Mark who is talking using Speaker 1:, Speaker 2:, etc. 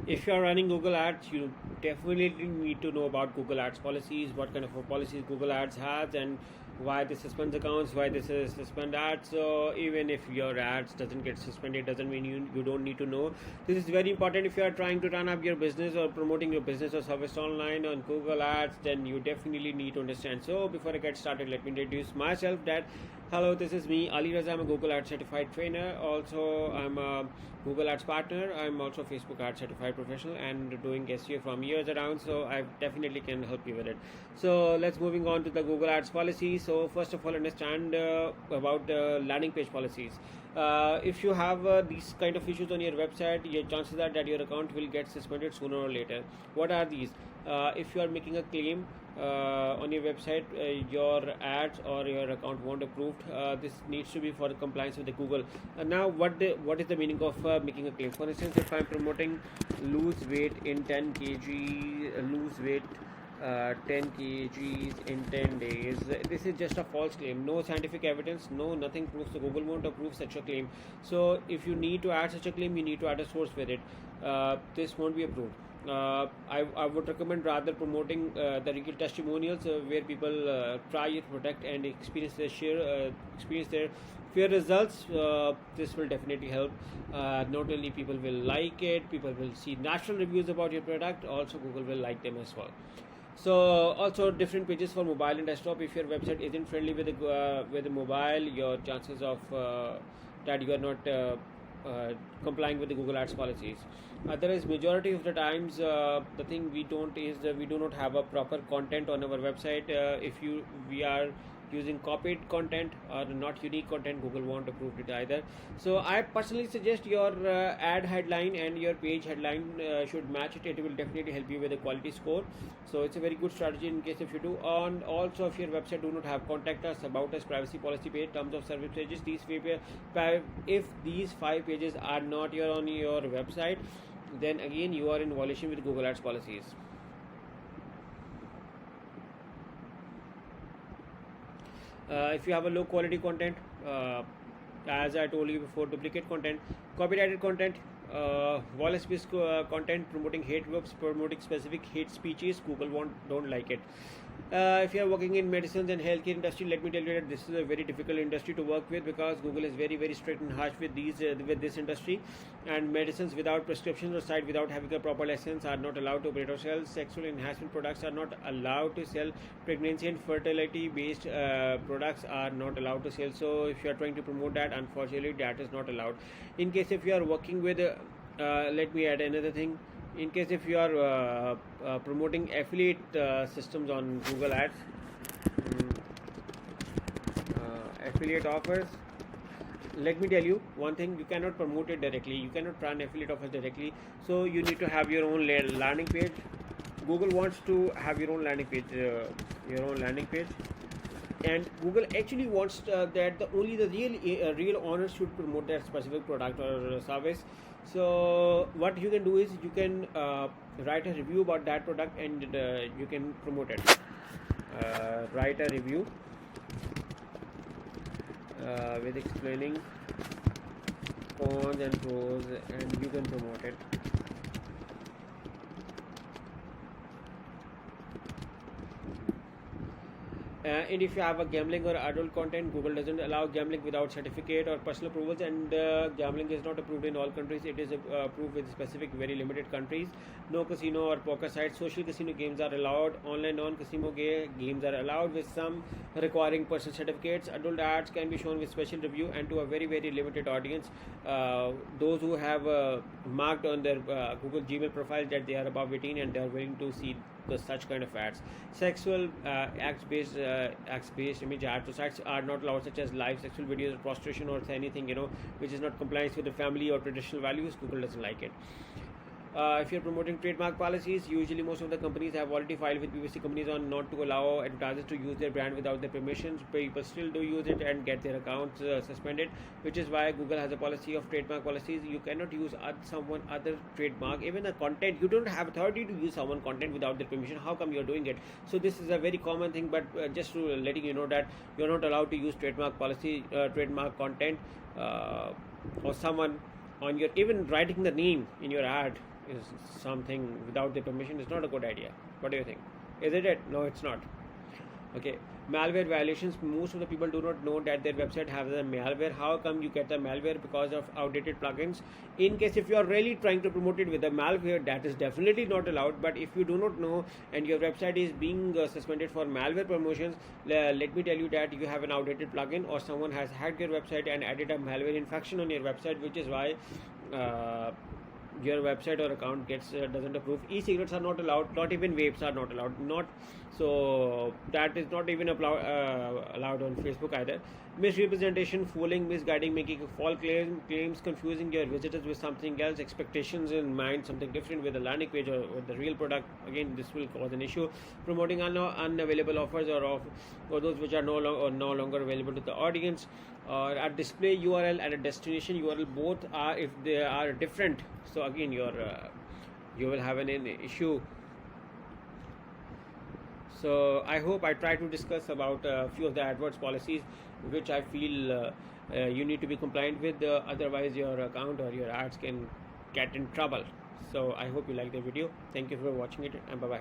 Speaker 1: If you are running Google Ads, you definitely need to know about Google Ads policies, what kind of policies Google Ads has, and why they suspend accounts, why they suspend ads. So even if your ads doesn't get suspended, doesn't mean you don't need to know. This is very important if you are trying to run up your business or promoting your business or service online on Google Ads. Then you definitely need to understand. So before I get started, let me introduce myself. That hello, this is me, Ali Raza. I'm a Google Ads certified trainer. Also, I'm a Google Ads partner. I'm also Facebook Ads certified professional and doing SEO from years around. So I definitely can help you with it. So let's moving on to the Google Ads policy. So first of all, understand about landing page policies. If you have these kind of issues on your website, your chances are that your account will get suspended sooner or later. What are these? If you are making a claim on your website, your ads or your account won't approved. This needs to be for compliance with the Google. Now, what is the meaning of making a claim? For instance, if I'm promoting lose weight in 10 kg, lose weight 10 kgs in 10 days, this is just a false claim. No scientific evidence, no nothing proves. So Google won't approve such a claim. So if you need to add such a claim, you need to add a source with it. This won't be approved. I would recommend rather promoting the real testimonials where people try your product and experience their fair results. This will definitely help. Not only people will like it, people will see natural reviews about your product. Also, Google will like them as well. So also different pages for mobile and desktop. If your website isn't friendly with the mobile, your chances of that you are not complying with the Google Ads policies. Otherwise, majority of the times, the thing we don't is we do not have a proper content on our website. If we are using copied content or not unique content, Google won't approve it either. So I personally suggest your ad headline and your page headline should match it. It will definitely help you with a quality score. So it's a very good strategy in case if you do. And also, if your website do not have contact us, about us, privacy policy page, terms of service pages, if these 5 pages are not on your website, then again you are in violation with Google Ads policies. If you have a low quality content, as I told you before, duplicate content, copyrighted content, violence based content, promoting hate groups, promoting specific hate speeches, Google don't like it. If you are working in medicines and healthcare industry, let me tell you that this is a very difficult industry to work with, because Google is very strict and harsh with this industry. And medicines without prescriptions or site without having a proper license are not allowed to operate or sell. Sexual enhancement products are not allowed to sell. Pregnancy and fertility based products are not allowed to sell. So if you are trying to promote that, unfortunately that is not allowed. In case if you are working with let me add another thing. In case if you are promoting affiliate systems on Google Ads, affiliate offers, let me tell you one thing: you cannot promote it directly. You cannot run affiliate offers directly. So you need to have your own landing page. Google wants to have your own landing page, and Google actually wants that only the real owners should promote that specific product or service. So what you can do is you can write a review about that product, and you can promote it. Write a review with explaining cons and pros, and you can promote it. And if you have a gambling or adult content, Google doesn't allow gambling without certificate or personal approvals, and gambling is not approved in all countries. It is approved with specific, very limited countries. No casino or poker sites. Social casino games are allowed. Online non-casino games are allowed, with some requiring personal certificates. Adult ads can be shown with special review and to a very limited audience. Those who have marked on their Google Gmail profile that they are above 18 and they are willing to see such kind of ads. Sexual acts-based image ads to sites are not allowed, such as live sexual videos or prostration or anything which is not compliant with the family or traditional values. Google doesn't like it. If you're promoting trademark policies, usually most of the companies have already filed with PVC companies on not to allow advertisers to use their brand without their permissions. People still do use it and get their accounts suspended, which is why Google has a policy of trademark policies. You cannot use someone other trademark, even the content. You don't have authority to use someone content without their permission. How come you're doing it? So this is a very common thing, but just to letting you know that you're not allowed to use trademark policy, trademark content or someone on your, even writing the name in your ad is something without the permission is not a good idea. What do you think? Is it? No, it's not. Okay, malware violations. Most of the people do not know that their website has a malware. How come you get the malware? Because of outdated plugins. In case if you are really trying to promote it with a malware, that is definitely not allowed. But if you do not know and your website is being suspended for malware promotions, let me tell you that you have an outdated plugin or someone has hacked your website and added a malware infection on your website, which is why your website or account gets doesn't approve. E-cigarettes are not allowed. Not even vapes are not allowed. Not so that is not even allowed on Facebook either. Misrepresentation, fooling, misguiding, making false claims, confusing your visitors with something else, expectations in mind, something different with the landing page or the real product. Again, this will cause an issue. Promoting unavailable offers or those which are no longer available to the audience. Or a display URL and a destination URL, both are, if they are different, so again you will have an issue. So I hope I try to discuss about a few of the AdWords policies which I feel you need to be compliant with, otherwise your account or your ads can get in trouble. So I hope you like the video. Thank you for watching it, and bye bye.